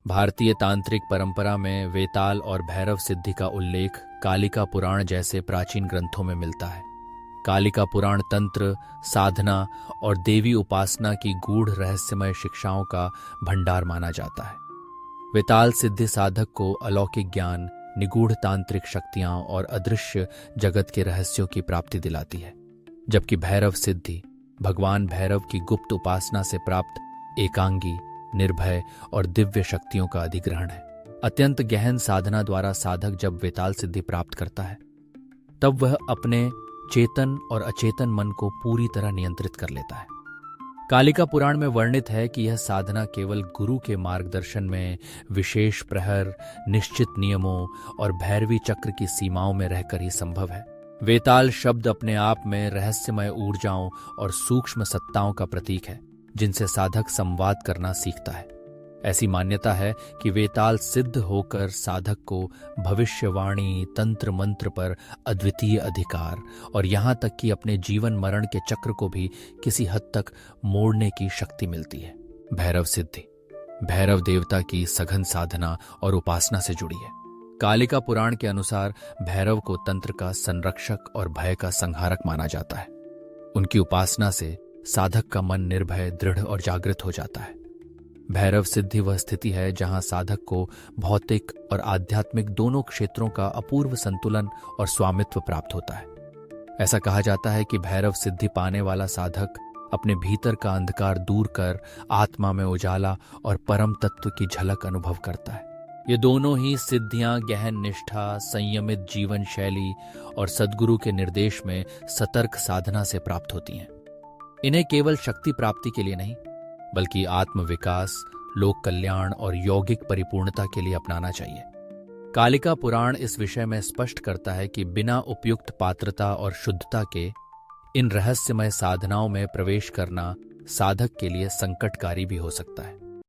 भारतीय तांत्रिक परंपरा में वेताल और भैरव सिद्धि का उल्लेख कालिका पुराण जैसे प्राचीन ग्रंथों में मिलता है। कालिका पुराण तंत्र, साधना और देवी उपासना की गूढ़ रहस्यमय शिक्षाओं का भंडार माना जाता है। वेताल सिद्धि साधक को अलौकिक ज्ञान, निगूढ़ तांत्रिक शक्तियां और अदृश्य जगत के रहस्यों की प्राप्ति दिलाती है, जबकि भैरव सिद्धि भगवान भैरव की गुप्त उपासना से प्राप्त एकांगी, निर्भय और दिव्य शक्तियों का अधिग्रहण है। अत्यंत गहन साधना द्वारा साधक जब वेताल सिद्धि प्राप्त करता है, तब वह अपने चेतन और अचेतन मन को पूरी तरह नियंत्रित कर लेता है। कालिका पुराण में वर्णित है कि यह साधना केवल गुरु के मार्गदर्शन में, विशेष प्रहर, निश्चित नियमों और भैरवी चक्र की सीमाओं में रहकर ही संभव है। वेताल शब्द अपने आप में रहस्यमय ऊर्जाओं और सूक्ष्म सत्ताओं का प्रतीक है, जिनसे साधक संवाद करना सीखता है। ऐसी मान्यता है कि वेताल सिद्ध होकर साधक को भविष्यवाणी, तंत्र मंत्र पर अद्वितीय अधिकार और यहाँ तक कि अपने जीवन मरण के चक्र को भी किसी हद तक मोड़ने की शक्ति मिलती है। भैरव सिद्धि भैरव देवता की सघन साधना और उपासना से जुड़ी है। कालिका पुराण के अनुसार भैरव को तंत्र का संरक्षक और भय का संहारक माना जाता है। उनकी उपासना से साधक का मन निर्भय, दृढ़ और जागृत हो जाता है। भैरव सिद्धि वह स्थिति है जहां साधक को भौतिक और आध्यात्मिक दोनों क्षेत्रों का अपूर्व संतुलन और स्वामित्व प्राप्त होता है। ऐसा कहा जाता है कि भैरव सिद्धि पाने वाला साधक अपने भीतर का अंधकार दूर कर आत्मा में उजाला और परम तत्व की झलक अनुभव करता है। ये दोनों ही सिद्धियां गहन निष्ठा, संयमित जीवन शैली और सद्गुरु के निर्देश में सतर्क साधना से प्राप्त होती हैं। इन्हें केवल शक्ति प्राप्ति के लिए नहीं, बल्कि आत्मविकास, लोक कल्याण और यौगिक परिपूर्णता के लिए अपनाना चाहिए। कालिका पुराण इस विषय में स्पष्ट करता है कि बिना उपयुक्त पात्रता और शुद्धता के इन रहस्यमय साधनाओं में प्रवेश करना साधक के लिए संकटकारी भी हो सकता है।